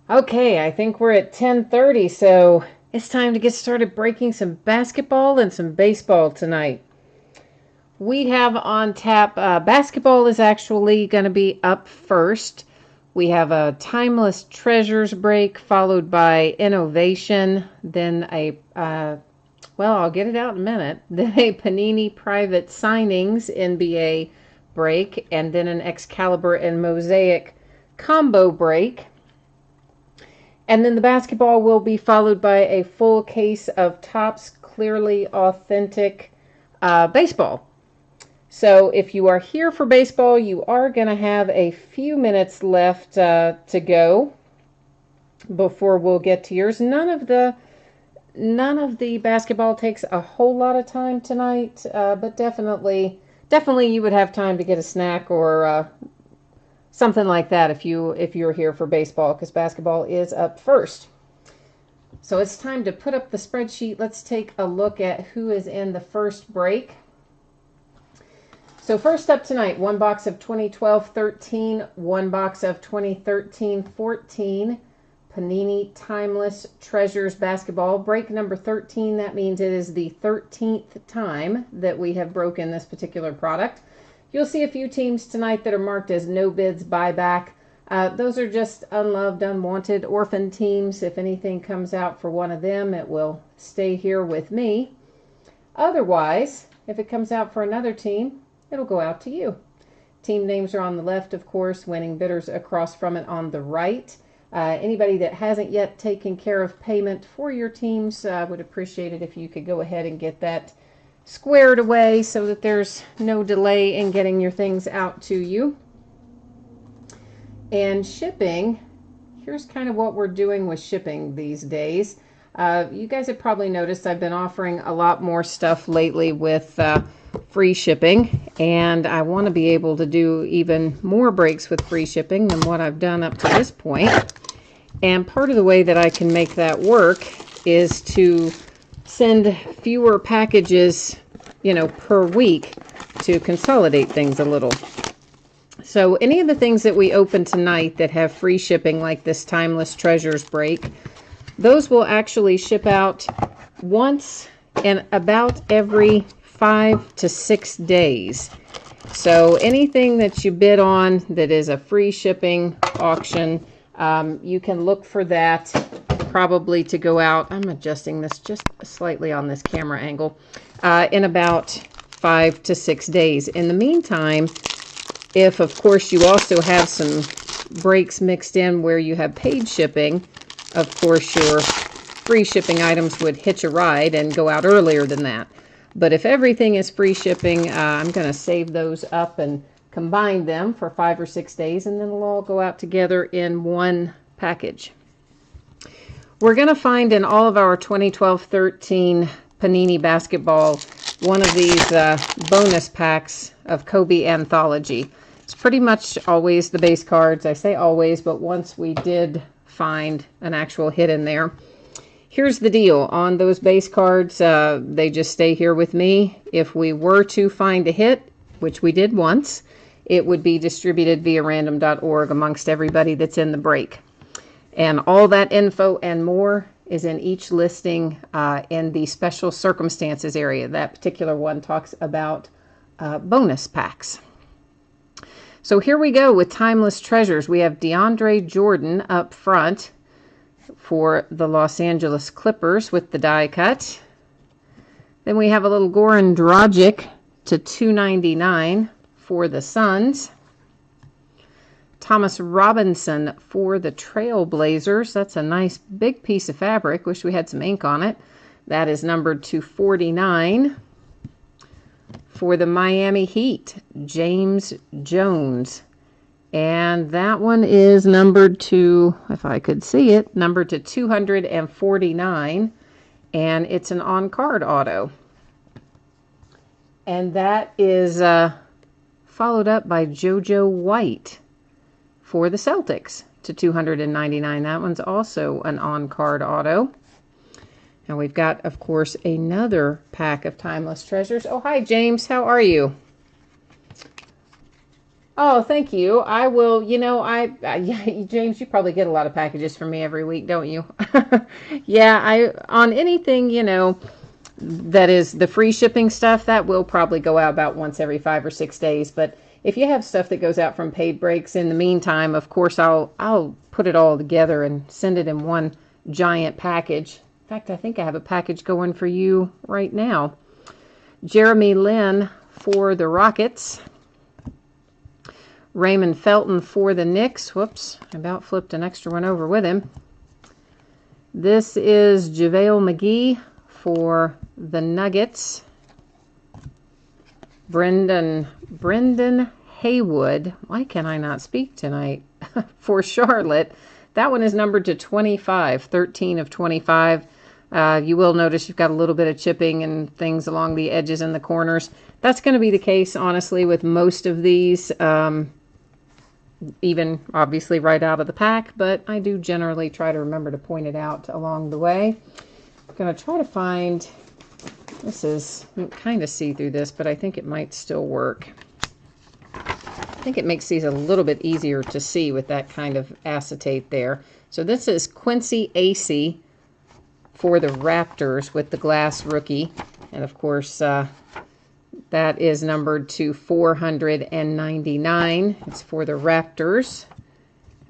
Okay, I think we're at 10:30, so it's time to get started breaking some basketball and some baseball tonight. We have on tap, basketball is actually going to be up first. We have a Timeless Treasures break followed by Innovation, then I'll get it out in a minute, then a Panini Private Signings NBA break, and then an Excalibur and Mosaic combo break. And then the basketball will be followed by a full case of Topps Clearly Authentic baseball. So if you are here for baseball, you are going to have a few minutes left to go before we'll get to yours. None of the basketball takes a whole lot of time tonight, but definitely you would have time to get a snack or something like that if you're here for baseball, because basketball is up first. So it's time to put up the spreadsheet. Let's take a look at who is in the first break. So first up tonight, one box of 2012-13, one box of 2013-14, Panini Timeless Treasures Basketball. Break number 13, that means it is the 13th time that we have broken this particular product. You'll see a few teams tonight that are marked as no bids buyback. Those are just unloved, unwanted, orphan teams. If anything comes out for one of them, it will stay here with me. Otherwise, if it comes out for another team, it'll go out to you. Team names are on the left, of course, winning bidders across from it on the right. Anybody that hasn't yet taken care of payment for your teams, would appreciate it if you could go ahead and get that squared away so that there's no delay in getting your things out to you. And shipping, here's kind of what we're doing with shipping these days. You guys have probably noticed I've been offering a lot more stuff lately with free shipping, and I want to be able to do even more breaks with free shipping than what I've done up to this point. And part of the way that I can make that work is to send fewer packages, per week, to consolidate things a little. So any of the things that we open tonight that have free shipping, like this Timeless Treasures break, those will actually ship out once in about every 5 to 6 days. So anything that you bid on that is a free shipping auction, you can look for that probably to go out. I'm adjusting this just slightly on this camera angle, in about 5 to 6 days. In the meantime, if of course you also have some breaks mixed in where you have paid shipping, of course your free shipping items would hitch a ride and go out earlier than that. But if everything is free shipping, I'm going to save those up and combine them for 5 or 6 days, and then they'll all go out together in one package. We're going to find in all of our 2012-13 Panini Basketball one of these bonus packs of Kobe Anthology. It's pretty much always the base cards. I say always, but once we did find an actual hit in there. Here's the deal. On those base cards, they just stay here with me. If we were to find a hit, which we did once, it would be distributed via random.org amongst everybody that's in the break. And all that info and more is in each listing in the special circumstances area. That particular one talks about bonus packs. So here we go with Timeless Treasures. We have DeAndre Jordan up front for the Los Angeles Clippers with the die cut. Then we have a little Goran Dragic to $2.99 for the Suns. Thomas Robinson for the Trailblazers. That's a nice big piece of fabric. Wish we had some ink on it. That is numbered to 49. For the Miami Heat, James Jones. And that one is numbered to, if I could see it, numbered to 249. And it's an on-card auto. And that is followed up by JoJo White for the Celtics to $299. That one's also an on-card auto. And we've got, of course, another pack of Timeless Treasures. Oh, hi, James. How are you? Oh, thank you. I will, yeah, James, you probably get a lot of packages from me every week, don't you? Yeah, on anything, that is the free shipping stuff, that will probably go out about once every 5 or 6 days. But if you have stuff that goes out from paid breaks in the meantime, of course, I'll put it all together and send it in one giant package. In fact, I think I have a package going for you right now. Jeremy Lin for the Rockets. Raymond Felton for the Knicks. Whoops, I about flipped an extra one over with him. This is JaVale McGee for the Nuggets. Brendan Haywood. Why can I not speak tonight? For Charlotte. That one is numbered to 25, 13 of 25. You will notice you've got a little bit of chipping and things along the edges and the corners. That's going to be the case, honestly, with most of these. Even obviously right out of the pack, but I do generally try to remember to point it out along the way. I'm going to try to find, you can kind of see through this, but I think it might still work. I think it makes these a little bit easier to see with that kind of acetate there. So this is Quincy Acey for the Raptors with the glass rookie. And of course, that is numbered to 499. It's for the Raptors.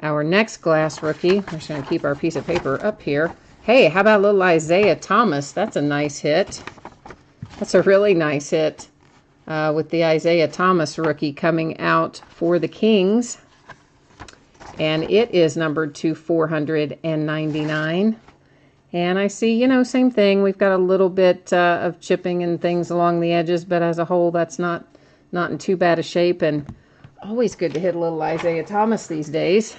Our next glass rookie, we're just going to keep our piece of paper up here. Hey, how about a little Isaiah Thomas? That's a nice hit. That's a really nice hit with the Isaiah Thomas rookie coming out for the Kings. And it is numbered to 499. And I see, same thing. We've got a little bit of chipping and things along the edges, but as a whole, that's not in too bad a shape. And always good to hit a little Isaiah Thomas these days.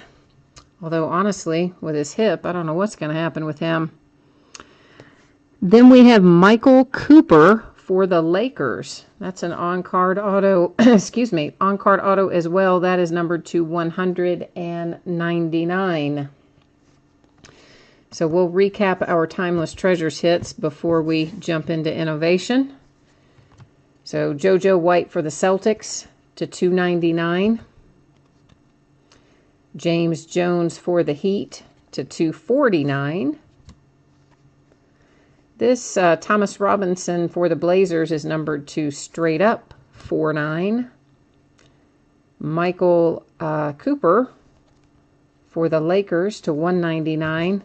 Although, honestly, with his hip, I don't know what's going to happen with him. Then we have Michael Cooper for the Lakers. That's an on-card auto, excuse me, on-card auto as well. That is numbered to 199. So we'll recap our Timeless Treasures hits before we jump into Innovation. So JoJo White for the Celtics to 299. James Jones for the Heat to 249. This Thomas Robinson for the Blazers is numbered to straight up 49. Michael Cooper for the Lakers to 199.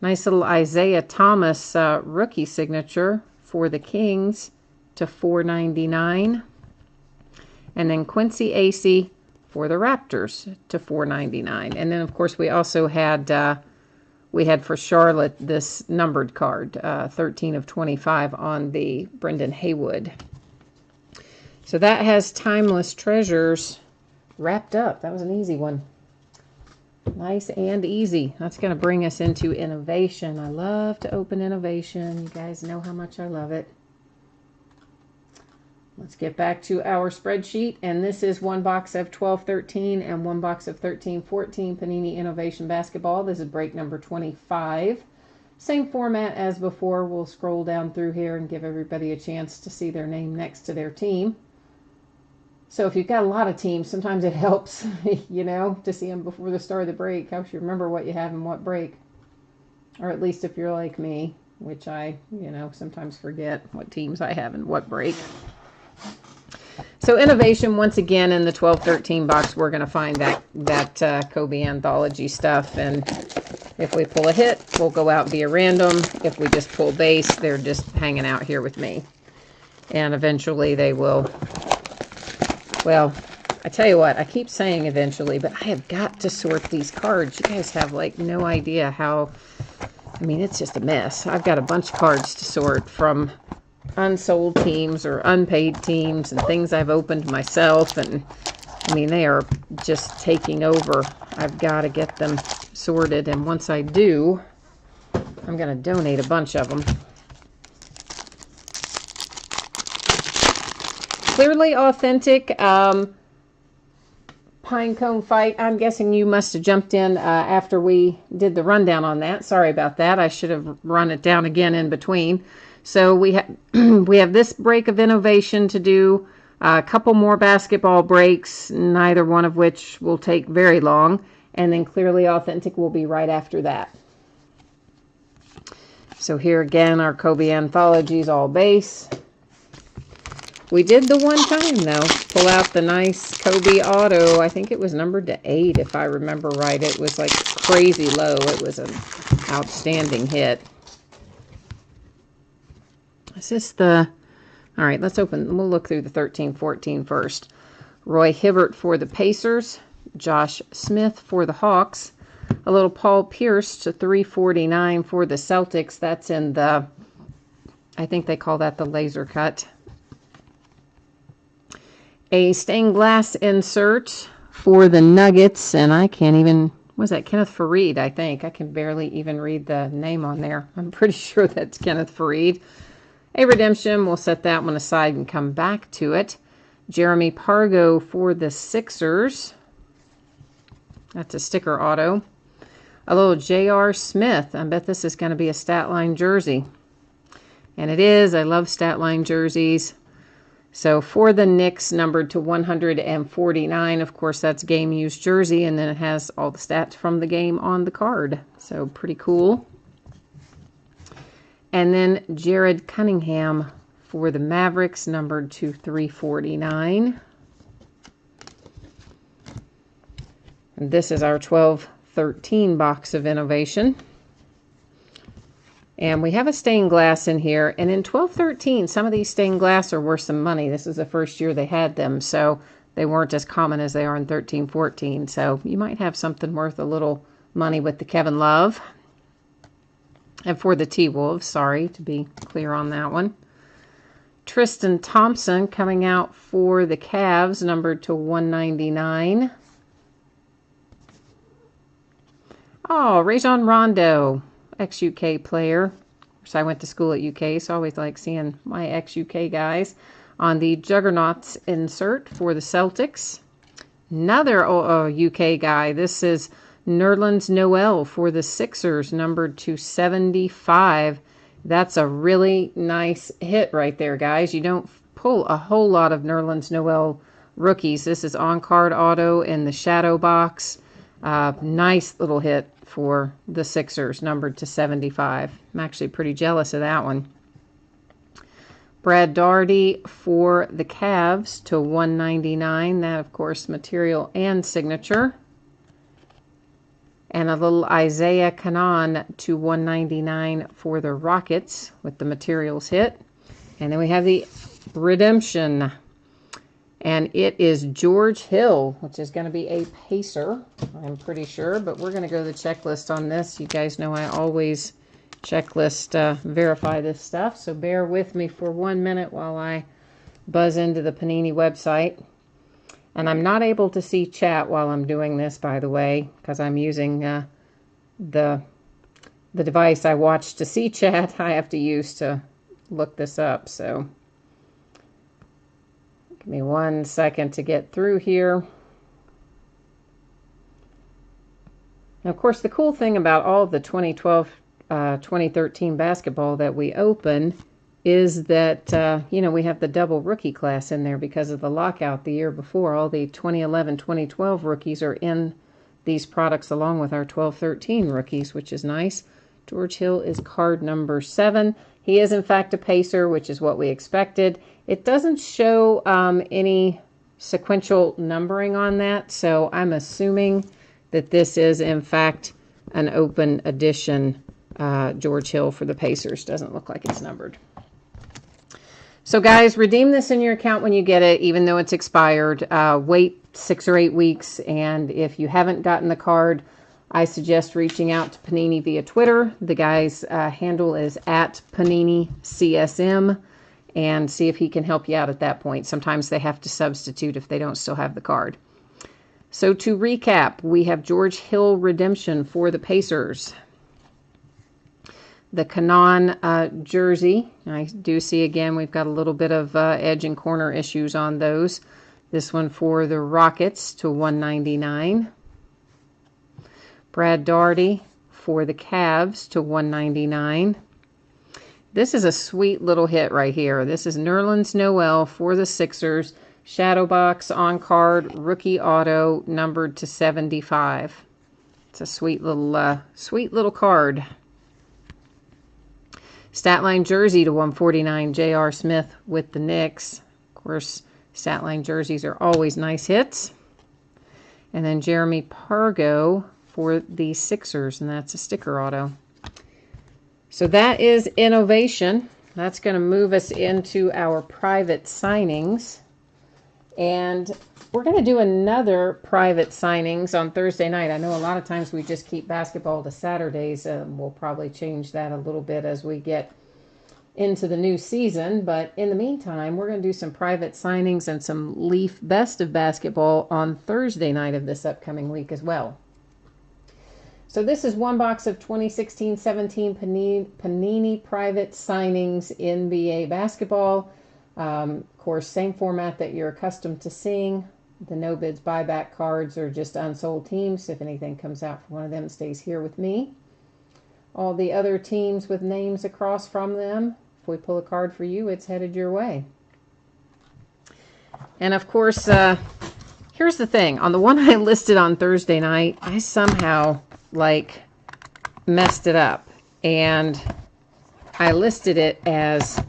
Nice little Isaiah Thomas rookie signature for the Kings to 499. And then Quincy Acey for the Raptors to 499. And then, of course, we also had, for Charlotte this numbered card, 13 of 25 on the Brendan Haywood. So that has Timeless Treasures wrapped up. That was an easy one. Nice and easy. That's going to bring us into Innovation. I love to open Innovation. You guys know how much I love it. Let's get back to our spreadsheet. And this is one box of 12-13 and one box of 13-14 Panini Innovation Basketball. This is break number 25. Same format as before. We'll scroll down through here and give everybody a chance to see their name next to their team. So if you've got a lot of teams, sometimes it helps, to see them before the start of the break. Helps you remember what you have in what break. Or at least if you're like me, which I, sometimes forget what teams I have in what break. So Innovation, once again, in the 12-13 box, we're going to find that Kobe Anthology stuff. And if we pull a hit, we'll go out via random. If we just pull base, they're just hanging out here with me. And eventually they will... Well, I tell you what, I keep saying eventually, but I have got to sort these cards. You guys have, no idea how... it's just a mess. I've got a bunch of cards to sort from unsold teams or unpaid teams and things I've opened myself. And, they are just taking over. I've got to get them sorted. And once I do, I'm going to donate a bunch of them. Clearly Authentic Pinecone Fight. I'm guessing you must have jumped in after we did the rundown on that. Sorry about that. I should have run it down again in between. So we have this break of Innovation to do A couple more basketball breaks, neither one of which will take very long. And then Clearly Authentic will be right after that. So here again, our Kobe Anthologies all base. We did the one time, though, pull out the nice Kobe Auto. I think it was numbered to 8, if I remember right. It was like crazy low. It was an outstanding hit. Is this the... All right, let's open. We'll look through the 13-14 first. Roy Hibbert for the Pacers. Josh Smith for the Hawks. A little Paul Pierce to 349 for the Celtics. That's in the... I think they call that the laser cut. A stained glass insert for the Nuggets, and I can't even, was that Kenneth Faried, I think. I can barely even read the name on there. I'm pretty sure that's Kenneth Faried. A redemption, we'll set that one aside and come back to it. Jeremy Pargo for the Sixers. That's a sticker auto. A little J.R. Smith. I bet this is going to be a stat line jersey. And it is. I love stat line jerseys. So for the Knicks, numbered to 149, of course, that's game used jersey, and then it has all the stats from the game on the card. So pretty cool. And then Jared Cunningham for the Mavericks, numbered to 349. And this is our 12-13 box of Innovation. And we have a stained glass in here. And in 12-13, some of these stained glass are worth some money. This is the first year they had them, so they weren't as common as they are in 13-14. So you might have something worth a little money with the Kevin Love. And for the T-Wolves, sorry, to be clear on that one. Tristan Thompson coming out for the Cavs, numbered to 199. Oh, Rajon Rondo, ex-UK player. Of course, I went to school at UK, so I always like seeing my ex-UK guys. On the Juggernauts insert for the Celtics. Another UK guy. This is Nerlens Noel for the Sixers, numbered to 75. That's a really nice hit right there, guys. You don't pull a whole lot of Nerlens Noel rookies. This is on-card auto in the shadow box. Nice little hit for the Sixers, numbered to 75. I'm actually pretty jealous of that one. Brad Daugherty for the Cavs to 199. That, of course, material and signature. And a little Isaiah Canaan to 199 for the Rockets with the materials hit. And then we have the redemption. And it is George Hill, which is going to be a Pacer, I'm pretty sure. But we're going to go to the checklist on this. You guys know I always checklist verify this stuff. So bear with me for 1 minute while I buzz into the Panini website. And I'm not able to see chat while I'm doing this, by the way, because I'm using the device I watch to see chat. I have to use to look this up. So give me 1 second to get through here. And of course, the cool thing about all of the 2012, 2013 basketball that we open is that, you know, we have the double rookie class in there because of the lockout the year before. All the 2011, 2012 rookies are in these products along with our 12-13 rookies, which is nice. George Hill is card number 7. He is, in fact, a Pacer, which is what we expected. It doesn't show any sequential numbering on that, so I'm assuming that this is, in fact, an open edition George Hill for the Pacers. Doesn't look like it's numbered. So, guys, redeem this in your account when you get it, even though it's expired. Wait 6 or 8 weeks, and if you haven't gotten the card, I suggest reaching out to Panini via Twitter. The guy's handle is @PaniniCSM, and see if he can help you out at that point. Sometimes they have to substitute if they don't still have the card. So to recap, we have George Hill redemption for the Pacers. The Canaan jersey, I do see again we've got a little bit of edge and corner issues on those. This one for the Rockets to 199. Brad Daugherty for the Cavs to 199. This is a sweet little hit right here. This is Nerlens Noel for the Sixers. Shadow box on card, rookie auto, numbered to 75. It's a sweet little card. Stat line jersey to 149, J.R. Smith with the Knicks. Of course, stat line jerseys are always nice hits. And then Jeremy Pargo for the Sixers, and that's a sticker auto. So that is Innovation. That's going to move us into our private signings. And we're going to do another private signings on Thursday night. I know a lot of times we just keep basketball to Saturdays. We'll probably change that a little bit as we get into the new season. But in the meantime, we're going to do some private signings and some Leaf Best of Basketball on Thursday night of this upcoming week as well. So this is one box of 2016-17 Panini Private Signings NBA Basketball. Of course, same format that you're accustomed to seeing. The no bids buyback cards are just unsold teams. If anything comes out for one of them, it stays here with me. All the other teams with names across from them, if we pull a card for you, it's headed your way. And of course, here's the thing. On the one I listed on Thursday night, I somehow messed it up. And I listed it as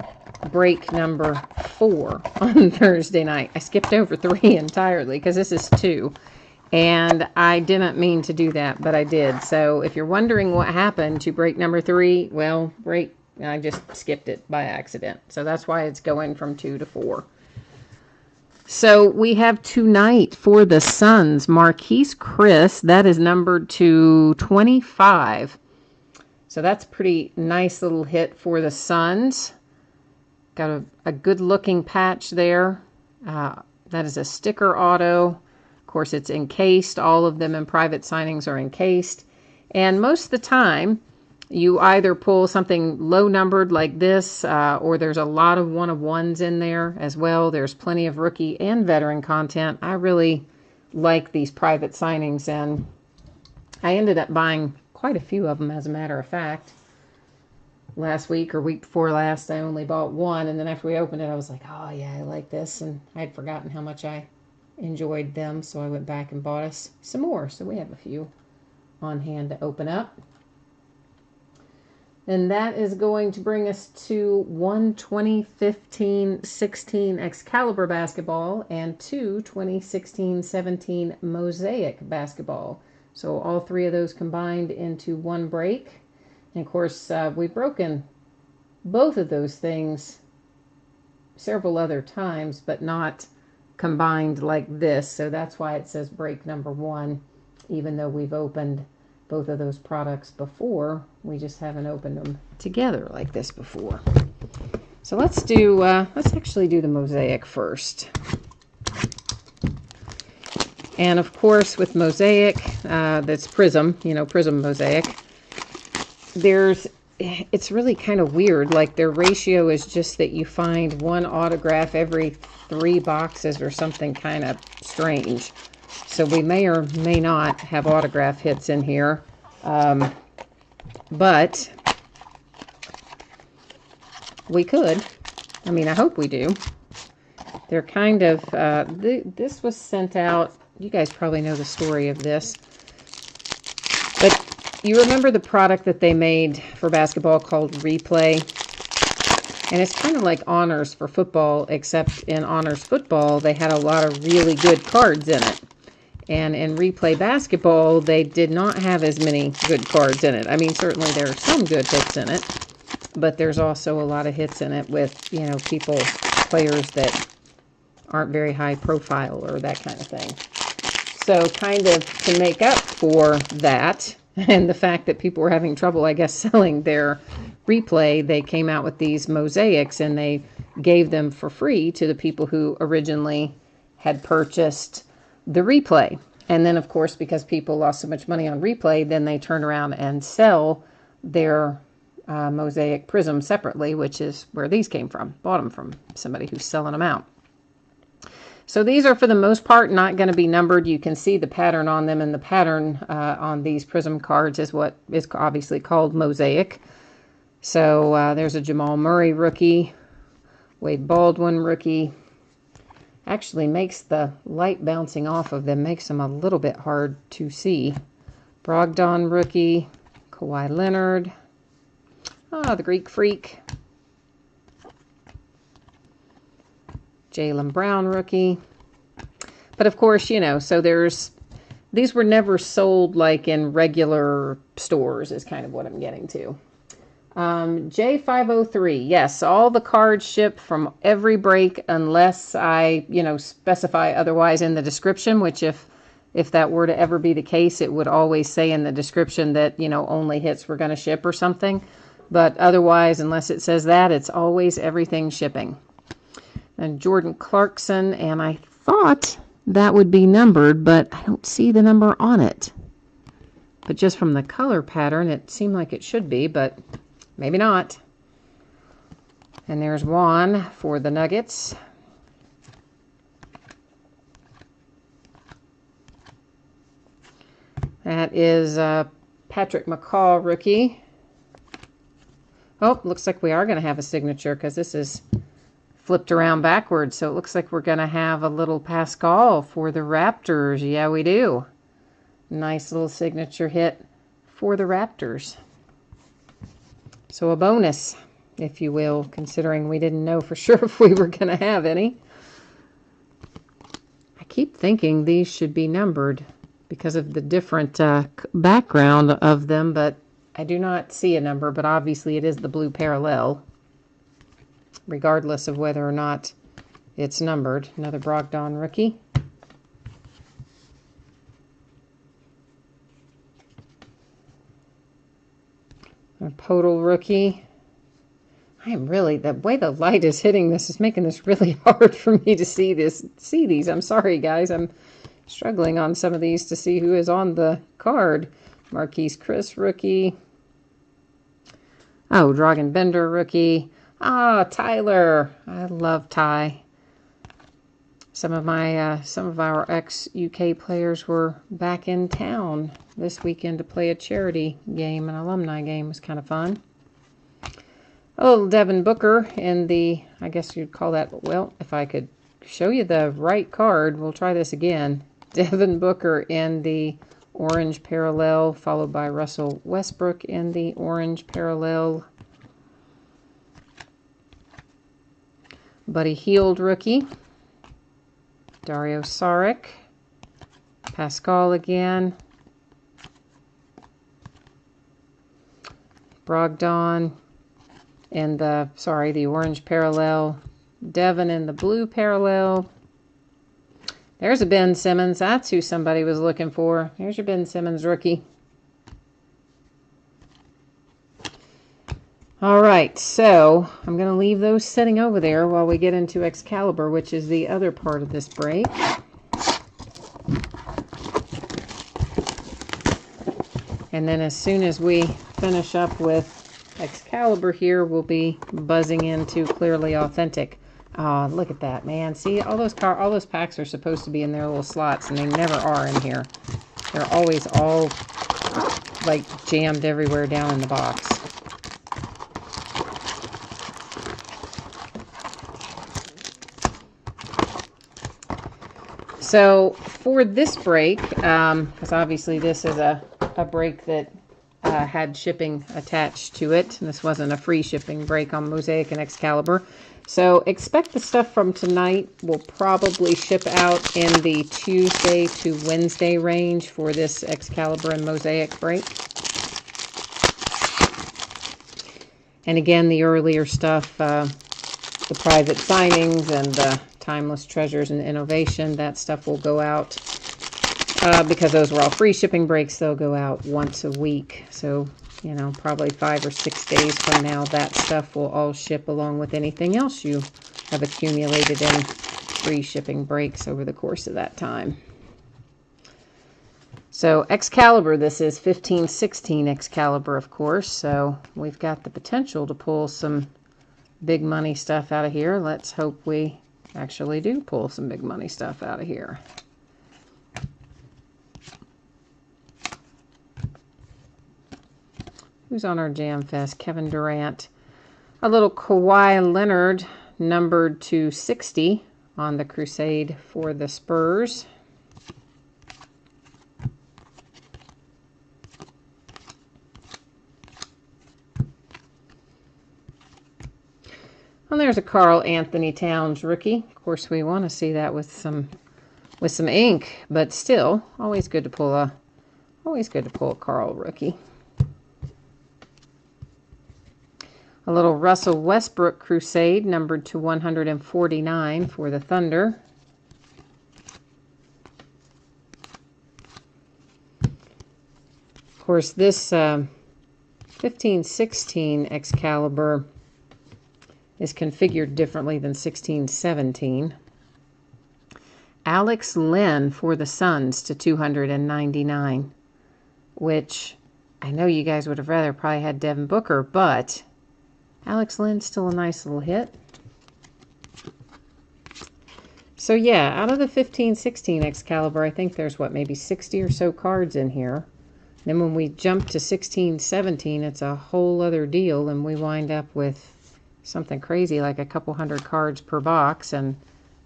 break number 4 on Thursday night. I skipped over 3 entirely because this is 2. And I didn't mean to do that, but I did. So if you're wondering what happened to break number 3, well, I just skipped it by accident. So that's why it's going from 2 to 4. So we have tonight for the Suns, Marquise Chris. That is numbered to 25. So that's a pretty nice little hit for the Suns. Got a good looking patch there. That is a sticker auto. Of course, it's encased. All of them in private signings are encased. And most of the time, you either pull something low numbered like this, or there's a lot of one-of-ones in there as well. There's plenty of rookie and veteran content. I really like these private signings, and I ended up buying quite a few of them, as a matter of fact. Last week or week before last, I only bought one, and then after we opened it, I was like, oh yeah, I like this, and I'd forgotten how much I enjoyed them, so I went back and bought us some more. So we have a few on hand to open up. And that is going to bring us to 1 2015-16 Excalibur Basketball and 2 2016-17 Mosaic Basketball. So all 3 of those combined into one break. And of course, we've broken both of those things several other times, but not combined like this. So that's why it says break number 1, even though we've opened both of those products before. We just haven't opened them together like this before. So let's actually do the Mosaic first. And of course, with Mosaic, that's Prizm, Prizm Mosaic. It's really kind of weird. Like, their ratio is just that you find one autograph every 3 boxes or something kind of strange. So we may or may not have autograph hits in here. But we could. I mean, I hope we do. They're kind of, this was sent out. You guys probably know the story of this. But you remember the product that they made for basketball called Replay? And it's kind of like Honors for football, except in Honors football, they had a lot of really good cards in it. And in Replay Basketball, they did not have as many good cards in it. I mean, certainly there are some good hits in it, but there's also a lot of hits in it with, players that aren't very high profile or that kind of thing. So kind of to make up for that, and the fact that people were having trouble, I guess, selling their Replay, they came out with these mosaics, and they gave them for free to the people who originally had purchased the Replay. And then, of course, because people lost so much money on Replay, then they turn around and sell their Mosaic Prizm separately, which is where these came from. Bought them from somebody who's selling them out. So these are, for the most part, not going to be numbered. You can see the pattern on them, and the pattern on these Prizm cards is what is obviously called Mosaic. So there's a Jamal Murray rookie, Wade Baldwin rookie. Actually makes the light bouncing off of them, makes them a little bit hard to see. Brogdon rookie, Kawhi Leonard, the Greek Freak, Jaylen Brown rookie. But of course, you know, so these were never sold like in regular stores is kind of what I'm getting to. J503, yes, all the cards ship from every break unless I, you know, specify otherwise in the description, which if that were to ever be the case, it would always say in the description that, you know, only hits were going to ship or something. But otherwise, unless it says that, it's always everything shipping. And Jordan Clarkson, and I thought that would be numbered, but I don't see the number on it. But just from the color pattern, it seemed like it should be, but maybe not. And there's Juan for the Nuggets. That is Patrick McCaw rookie. Oh, looks like we are going to have a signature because this is flipped around backwards. So it looks like we're going to have a little Pascal for the Raptors. Yeah, we do. Nice little signature hit for the Raptors. So a bonus, if you will, considering we didn't know for sure if we were going to have any. I keep thinking these should be numbered because of the different background of them, but I do not see a number, but obviously it is the blue parallel, regardless of whether or not it's numbered. Another Brogdon rookie. A Podol rookie. I am really, the way the light is hitting this is making this really hard for me to see these. I'm sorry, guys. I'm struggling on some of these to see who is on the card. Marquise Chris rookie. Oh, Dragan Bender rookie. Tyler. I love Ty. Some of our ex-UK players were back in town this weekend to play a charity game, an alumni game. It was kind of fun. Oh, Devin Booker in the, I guess you'd call that, well, if I could show you the right card, we'll try this again. Devin Booker in the orange parallel, followed by Russell Westbrook in the orange parallel. Buddy Hield rookie. Dario Saric. Pascal again. Brogdon in the orange parallel. Devin in the blue parallel. There's a Ben Simmons. That's who somebody was looking for. Here's your Ben Simmons rookie. All right, so I'm going to leave those sitting over there while we get into Excalibur, which is the other part of this break. And then as soon as we finish up with Excalibur here, we'll be buzzing into Clearly Authentic. Oh, look at that, man. See, all those packs are supposed to be in their little slots, and they never are in here. They're always all, like, jammed everywhere down in the box. So, for this break, because obviously this is a break that had shipping attached to it, and this wasn't a free shipping break on Mosaic and Excalibur. So expect the stuff from tonight will probably ship out in the Tuesday to Wednesday range for this Excalibur and Mosaic break. And again, the earlier stuff, the private signings and the Timeless Treasures and Innovation, that stuff will go out. Because those were all free shipping breaks, they'll go out once a week. So, you know, probably 5 or 6 days from now, that stuff will all ship along with anything else you have accumulated in free shipping breaks over the course of that time. So Excalibur, this is 1516 Excalibur, of course. So we've got the potential to pull some big money stuff out of here. Let's hope we actually do pull some big money stuff out of here. Who's on our Jam Fest? Kevin Durant. A little Kawhi Leonard, numbered to 60 on the Crusade for the Spurs. And there's a Karl Anthony Towns rookie. Of course, we want to see that with some ink, but still, always good to pull a Karl rookie. A little Russell Westbrook Crusade, numbered to 149 for the Thunder. Of course, this 15-16 Excalibur is configured differently than 16-17. Alex Len for the Suns to 299, which I know you guys would have rather probably had Devin Booker, but Alex Len's still a nice little hit. So yeah, out of the 15-16 Excalibur, I think there's what, maybe 60 or so cards in here. Then when we jump to 16-17, it's a whole other deal, and we wind up with something crazy like a couple hundred cards per box and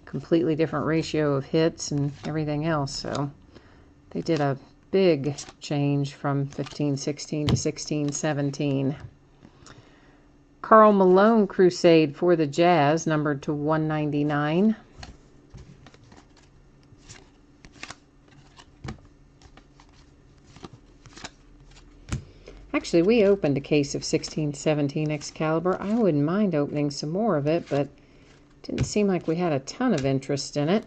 completely different ratio of hits and everything else. So they did a big change from 15-16 to 16-17. Karl Malone Crusade for the Jazz, numbered to 199. Actually, we opened a case of 16-17 Excalibur. I wouldn't mind opening some more of it, but didn't seem like we had a ton of interest in it.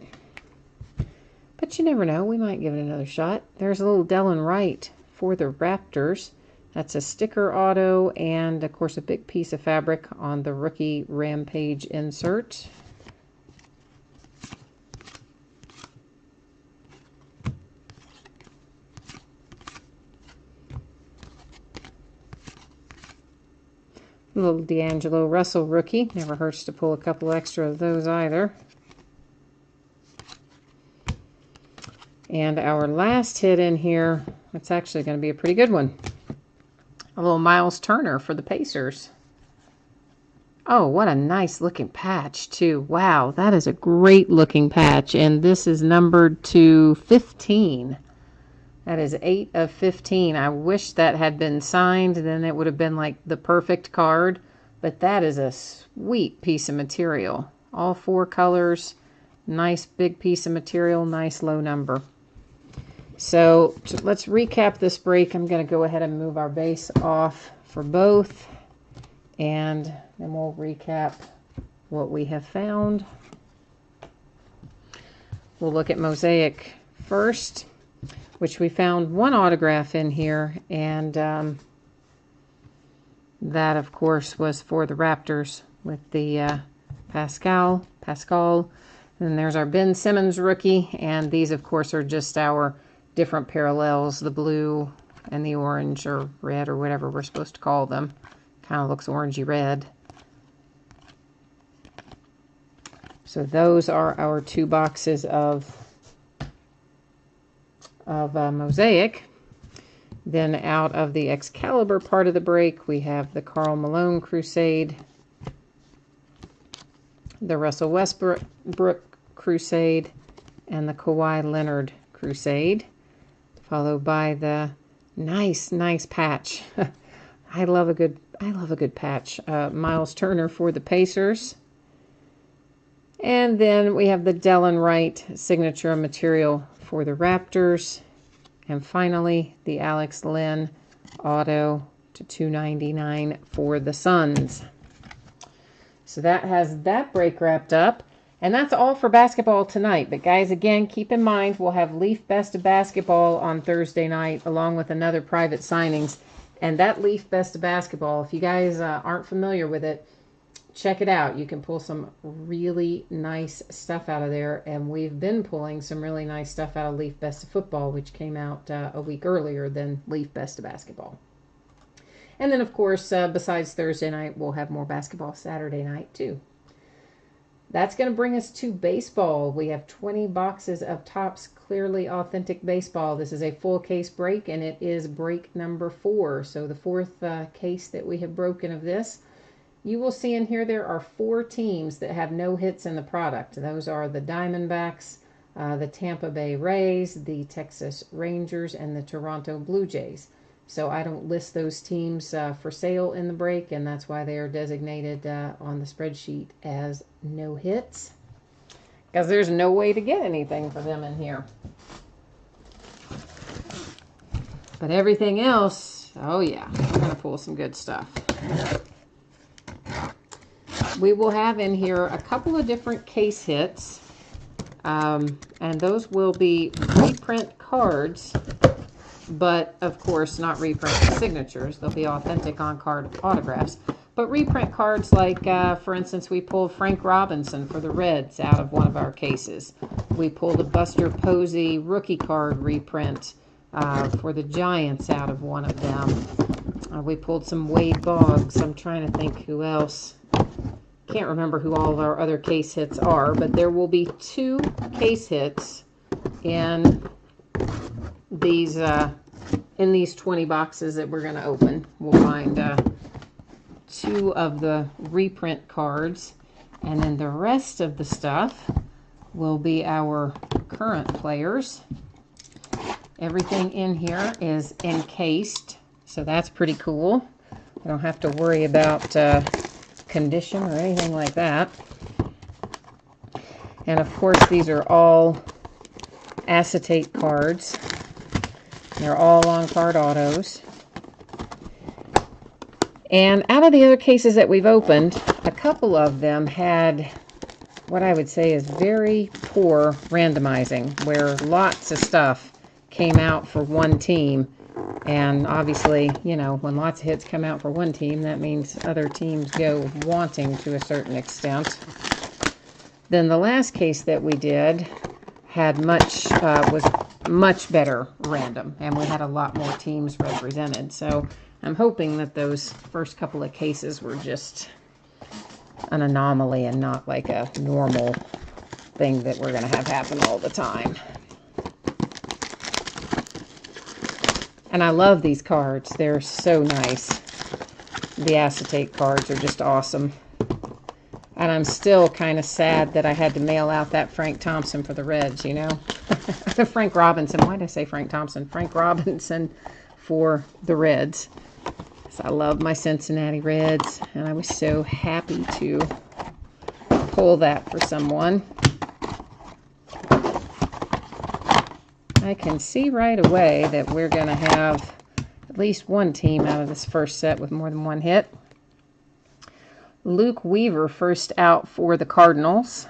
But you never know. We might give it another shot. There's a little Delon Wright for the Raptors. That's a sticker auto and, of course, a big piece of fabric on the rookie Rampage insert. A little D'Angelo Russell rookie. Never hurts to pull a couple extra of those either. And our last hit in here, it's actually going to be a pretty good one. A little Miles Turner for the Pacers. Oh, what a nice looking patch too. Wow, that is a great looking patch. And this is numbered to 15. That is 8 of 15. I wish that had been signed. Then it would have been like the perfect card. But that is a sweet piece of material. All 4 colors. Nice big piece of material. Nice low number. So let's recap this break. I'm going to go ahead and move our base off for both. And then we'll recap what we have found. We'll look at Mosaic first, which we found one autograph in here, and that, of course, was for the Raptors with the Pascal. And there's our Ben Simmons rookie, and these, of course, are just our different parallels, the blue and the orange or red or whatever we're supposed to call them. Kind of looks orangey red. So those are our 2 boxes of Mosaic. Then out of the Excalibur part of the break, we have the Karl Malone Crusade, the Russell Westbrook Crusade, and the Kawhi Leonard Crusade, followed by the nice patch. I love a good patch. Miles Turner for the Pacers. And then we have the Delon Wright signature material for the Raptors. And finally, the Alex Len auto to 299 for the Suns. So that has that break wrapped up. And that's all for basketball tonight. But guys, again, keep in mind, we'll have Leaf Best of Basketball on Thursday night, along with another private signings. And that Leaf Best of Basketball, if you guys aren't familiar with it, check it out. You can pull some really nice stuff out of there. And we've been pulling some really nice stuff out of Leaf Best of Football, which came out a week earlier than Leaf Best of Basketball. And then, of course, besides Thursday night, we'll have more basketball Saturday night, too. That's going to bring us to baseball. We have 20 boxes of Topps Clearly Authentic Baseball. This is a full case break, and it is break number 4. So the fourth case that we have broken of this. You will see in here there are 4 teams that have no hits in the product. Those are the Diamondbacks, the Tampa Bay Rays, the Texas Rangers, and the Toronto Blue Jays. So I don't list those teams for sale in the break, and that's why they are designated on the spreadsheet as no hits, because there's no way to get anything for them in here. But everything else, oh yeah, we're going to pull some good stuff. We will have in here a couple of different case hits, and those will be reprint cards, but of course not reprint signatures. They'll be authentic on-card autographs. But reprint cards like, for instance, we pulled Frank Robinson for the Reds out of one of our cases. We pulled a Buster Posey rookie card reprint for the Giants out of one of them. We pulled some Wade Boggs. I'm trying to think who else. Can't remember who all of our other case hits are, but there will be 2 case hits in these 20 boxes that we're going to open. We'll find 2 of the reprint cards, and then the rest of the stuff will be our current players. Everything in here is encased, so that's pretty cool. I don't have to worry about condition or anything like that. And of course these are all acetate cards. They're all on card autos. And out of the other cases that we've opened, a couple of them had what I would say is very poor randomizing, where lots of stuff came out for one team. And obviously, you know, when lots of hits come out for one team, that means other teams go wanting to a certain extent. Then the last case that we did had was much better random, and we had a lot more teams represented. So I'm hoping that those first couple of cases were just an anomaly and not like a normal thing that we're going to have happen all the time. And I love these cards. They're so nice. The acetate cards are just awesome. And I'm still kind of sad that I had to mail out that Frank Thompson for the Reds, you know. The Frank Robinson. Why did I say Frank Thompson? Frank Robinson for the Reds. So I love my Cincinnati Reds, and I was so happy to pull that for someone. I can see right away that we're going to have at least one team out of this first set with more than one hit. Luke Weaver first out for the Cardinals.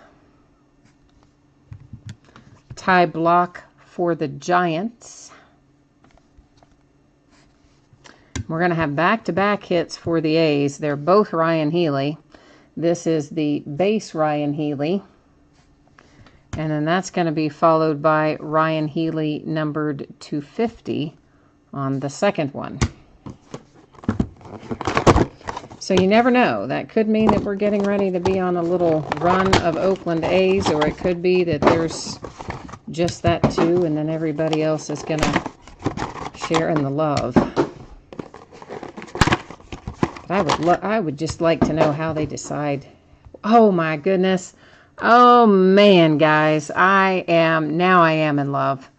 Ty Block for the Giants. We're going to have back-to-back hits for the A's. They're both Ryan Healy. This is the base Ryan Healy. And then that's going to be followed by Ryan Healy numbered 250 on the second one. So you never know. That could mean that we're getting ready to be on a little run of Oakland A's, or it could be that there's just that 2 and then everybody else is going to share in the love. But I would just like to know how they decide. Oh my goodness. Oh man, guys, I am in love.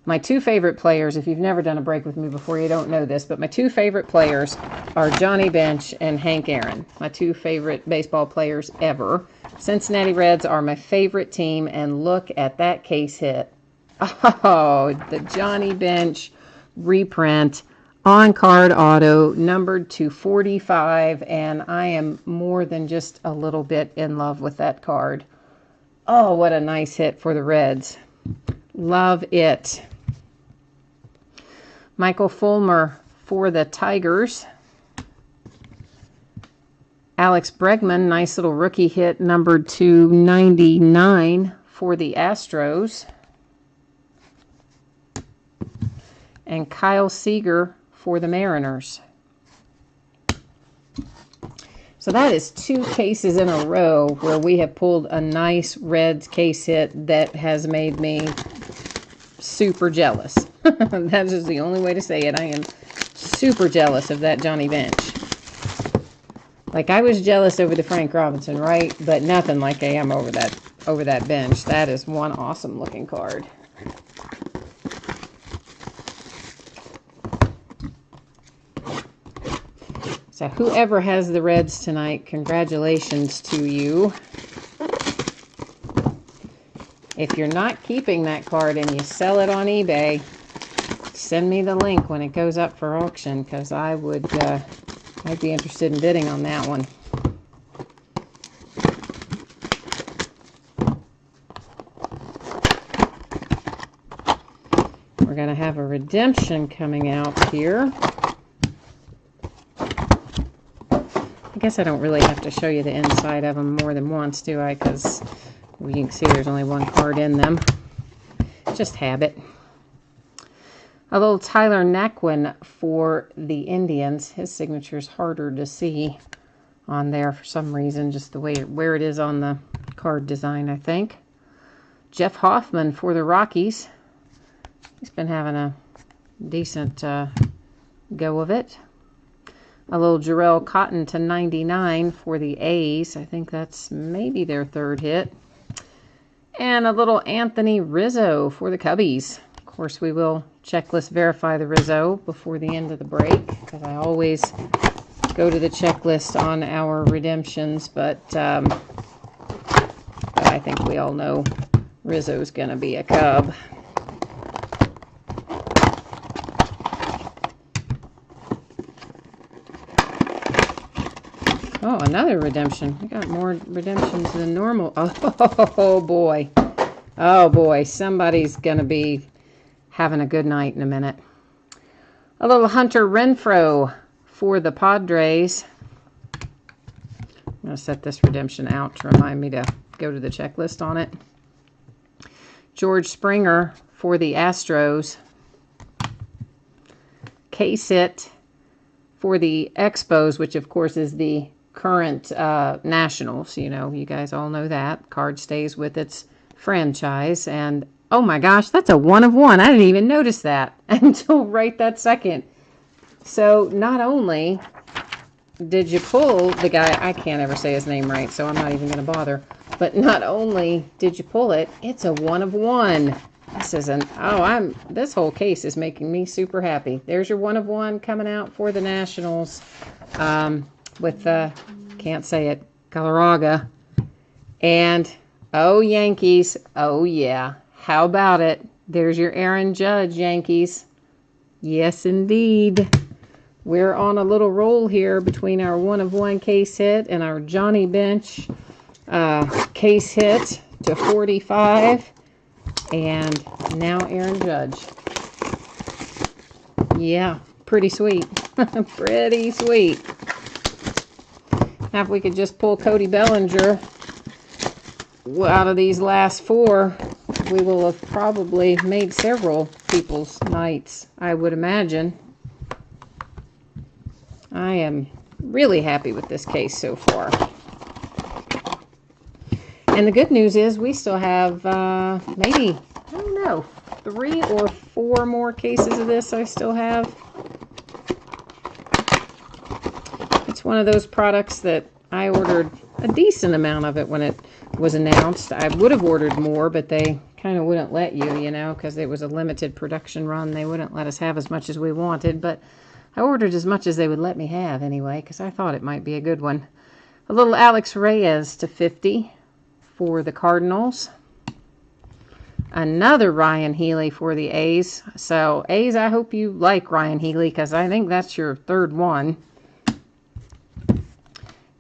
My 2 favorite players, if you've never done a break with me before, you don't know this, but my 2 favorite players are Johnny Bench and Hank Aaron. My 2 favorite baseball players ever. Cincinnati Reds are my favorite team, and look at that case hit. Oh, the Johnny Bench reprint on card auto, numbered to 45, and I am more than just a little bit in love with that card. Oh, what a nice hit for the Reds. Love it. Michael Fulmer for the Tigers. Alex Bregman, nice little rookie hit, numbered to 99 for the Astros. And Kyle Seager for the Mariners. So that is 2 cases in a row where we have pulled a nice Reds case hit that has made me super jealous. That is the only way to say it. I am super jealous of that Johnny Bench. Like, I was jealous over the Frank Robinson, right? But nothing like I am over that bench. That is one awesome looking card. So whoever has the Reds tonight, congratulations to you. If you're not keeping that card and you sell it on eBay, send me the link when it goes up for auction, because I'd be interested in bidding on that one. We're going to have a redemption coming out here. I guess I don't really have to show you the inside of them more than once, do I? Because you can see there's only one card in them. Just habit. A little Tyler Naquin for the Indians. His signature's harder to see on there for some reason, just the way where it is on the card design, I think. Jeff Hoffman for the Rockies. He's been having a decent go of it. A little Jarrell Cotton to 99 for the A's. I think that's maybe their 3rd hit. And a little Anthony Rizzo for the Cubbies. Of course, we will checklist verify the Rizzo before the end of the break, because I always go to the checklist on our redemptions, but I think we all know Rizzo's going to be a Cub. Oh, another redemption. We got more redemptions than normal. Oh, boy. Oh, boy. Somebody's going to be having a good night in a minute. A little Hunter Renfroe for the Padres. I'm going to set this redemption out to remind me to go to the checklist on it. George Springer for the Astros. Case hit for the Expos, which of course is the current Nationals. You know, you guys all know that. Card stays with its franchise. And oh my gosh, that's a 1 of 1. I didn't even notice that until right that second. So not only did you pull the guy, I can't ever say his name right, so I'm not even going to bother. But not only did you pull it, it's a 1 of 1. This is this whole case is making me super happy. There's your 1 of 1 coming out for the Nationals. With can't say it, Galarraga. And, oh, Yankees. Oh, yeah. How about it? There's your Aaron Judge, Yankees. Yes, indeed. We're on a little roll here between our 1 of 1 case hit and our Johnny Bench case hit to 45. And now Aaron Judge. Yeah, pretty sweet. Pretty sweet. Now if we could just pull Cody Bellinger out of these last 4, we will have probably made several people's nights, I would imagine. I am really happy with this case so far. And the good news is we still have maybe, I don't know, 3 or 4 more cases of this I still have. It's one of those products that I ordered a decent amount of it when it was announced. I would have ordered more, but they kind of wouldn't let you, you know, because it was a limited production run. They wouldn't let us have as much as we wanted, but I ordered as much as they would let me have anyway, because I thought it might be a good one. A little Alex Reyes to 50 for the Cardinals. Another Ryan Healy for the A's. So, A's, I hope you like Ryan Healy, because I think that's your 3rd one.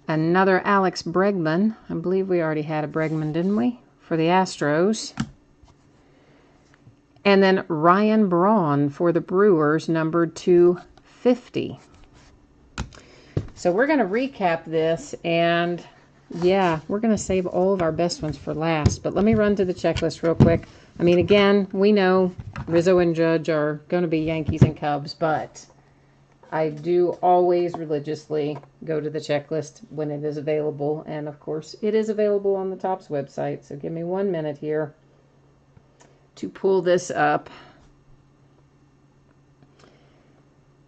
Another Alex Bregman. I believe we already had a Bregman, didn't we? For the Astros. And then Ryan Braun for the Brewers, numbered 250. So we're going to recap this, and yeah, we're going to save all of our best ones for last. But let me run to the checklist real quick. I mean, again, we know Rizzo and Judge are going to be Yankees and Cubs, but I do always religiously go to the checklist when it is available. And of course, it is available on the Topps website. So give me 1 minute here to pull this up.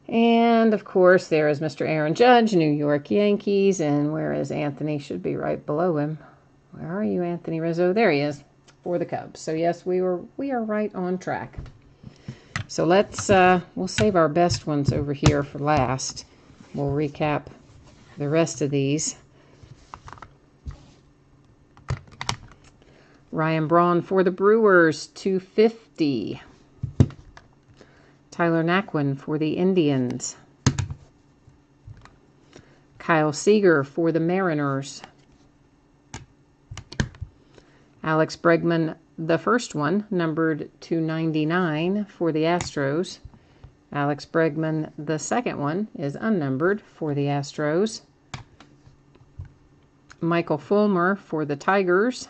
And of course, there is Mr. Aaron Judge, New York Yankees. And where is Anthony? Should be right below him. Where are you, Anthony Rizzo? There he is, for the Cubs. So yes, we are right on track. So let's, we'll save our best ones over here for last. We'll recap the rest of these. Ryan Braun for the Brewers, 250. Tyler Naquin for the Indians. Kyle Seager for the Mariners. Alex Bregman, the first one, numbered 299 for the Astros. Alex Bregman, the second one, is unnumbered for the Astros. Michael Fulmer for the Tigers.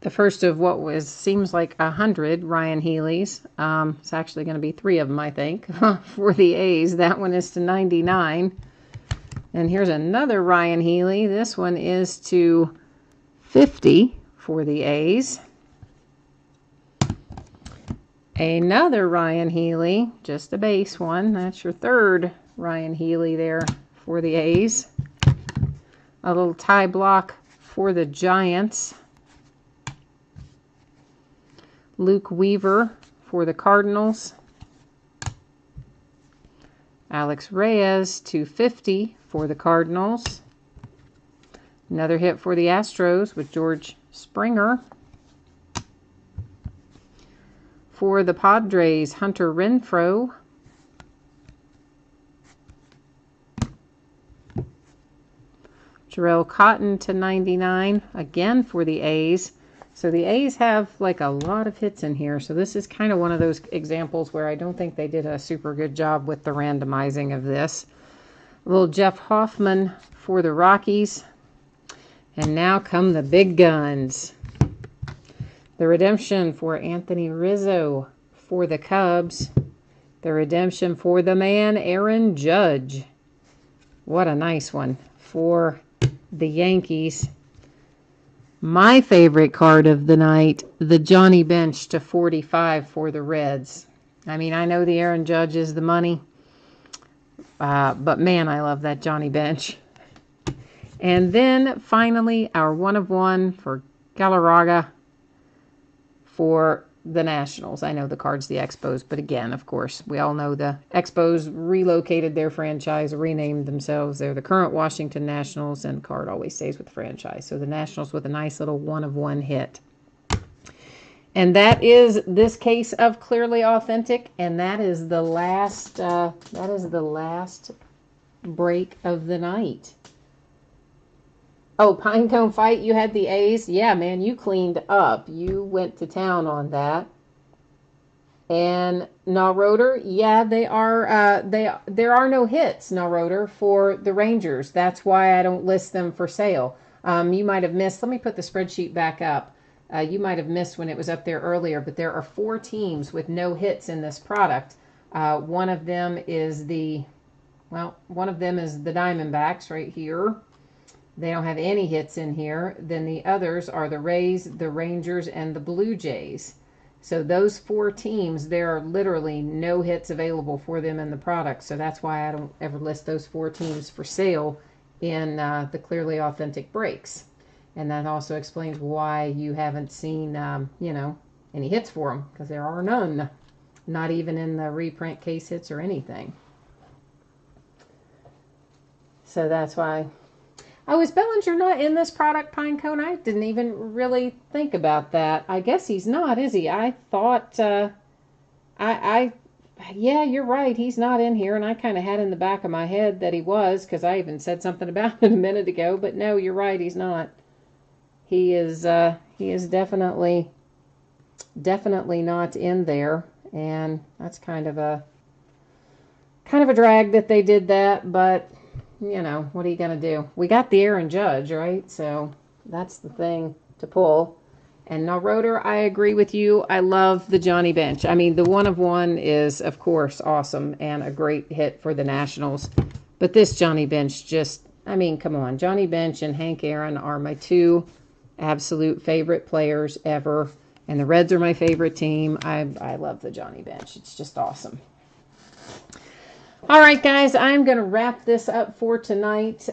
The first of what seems like 100 Ryan Healy's. It's actually going to be 3 of them, I think, for the A's. That one is to 99. And here's another Ryan Healy. This one is to 50 for the A's. Another Ryan Healy, just a base one. That's your third Ryan Healy there for the A's. A little tie block for the Giants. Luke Weaver for the Cardinals. Alex Reyes, 250 for the Cardinals. Another hit for the Astros with George Springer. For the Padres, Hunter Renfroe. Jarrell Cotton to 99, again for the A's. So the A's have like a lot of hits in here. So this is kind of one of those examples where I don't think they did a super good job with the randomizing of this. A little Jeff Hoffman for the Rockies. And now come the big guns. The redemption for Anthony Rizzo for the Cubs. The redemption for the man, Aaron Judge. What a nice one for the Yankees. My favorite card of the night, the Johnny Bench to 45 for the Reds. I mean, I know the Aaron Judge is the money, but man, I love that Johnny Bench. And then finally, our 1 of 1 for Galarraga for the Nationals. I know the card's the Expos, but again, of course, we all know the Expos relocated their franchise, renamed themselves. They're the current Washington Nationals, and the card always stays with the franchise. So the Nationals with a nice little 1 of 1 hit. And that is this case of Clearly Authentic, and that is the last break of the night. Oh, Pinecone Fight, you had the A's? Yeah, man, you cleaned up. You went to town on that. And Rotor, yeah, there are no hits, Rotor, for the Rangers. That's why I don't list them for sale. You might have missed, let me put the spreadsheet back up. You might have missed when it was up there earlier, but there are 4 teams with no hits in this product. One of them is the Diamondbacks right here. They don't have any hits in here. Then the others are the Rays, the Rangers, and the Blue Jays. So those 4 teams, there are literally no hits available for them in the product. So that's why I don't ever list those 4 teams for sale in the Clearly Authentic breaks. And that also explains why you haven't seen, any hits for them, because there are none. Not even in the reprint case hits or anything. So that's why. Oh, is Bellinger not in this product, Pinecone? I didn't even really think about that. I guess he's not, is he? I thought, yeah, you're right. He's not in here, and I kind of had in the back of my head that he was, because I even said something about it a minute ago. But no, you're right. He's not. He is definitely not in there, and that's kind of a drag that they did that, but. What are you going to do? We got the Aaron Judge, right? So that's the thing to pull. And now, Rotor, I agree with you. I love the Johnny Bench. I mean, the 1 of 1 is, of course, awesome and a great hit for the Nationals. But this Johnny Bench just, I mean, come on. Johnny Bench and Hank Aaron are my 2 absolute favorite players ever. And the Reds are my favorite team. I love the Johnny Bench. It's just awesome. All right, guys, I'm going to wrap this up for tonight.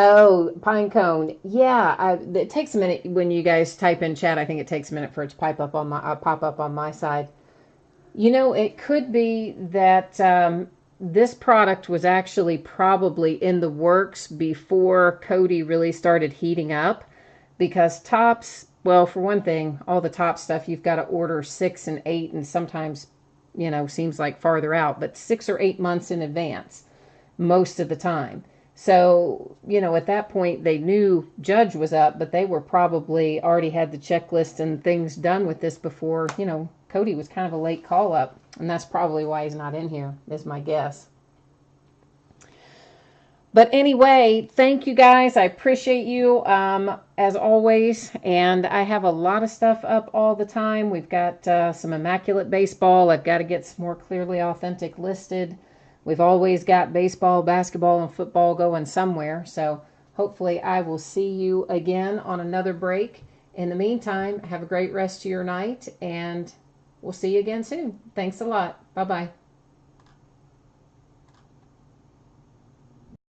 Oh, pine cone. Yeah, it takes a minute when you guys type in chat. I think it takes a minute for it to pop up on my side. You know, it could be that this product was actually probably in the works before Cody really started heating up, because Topps, well, for one thing, all the top stuff you've got to order 6 and 8, and sometimes, you know, seems like farther out, but 6 or 8 months in advance most of the time. So, you know, at that point, they knew Judge was up, but they were probably already had the checklist and things done with this before, you know, Cody was kind of a late call up. And that's probably why he's not in here, is my guess. But anyway, thank you guys. I appreciate you as always. And I have a lot of stuff up all the time. We've got some Immaculate Baseball. I've got to get some more Clearly Authentic listed. We've always got baseball, basketball, and football going somewhere. So hopefully I will see you again on another break. In the meantime, have a great rest of your night, and we'll see you again soon. Thanks a lot. Bye-bye.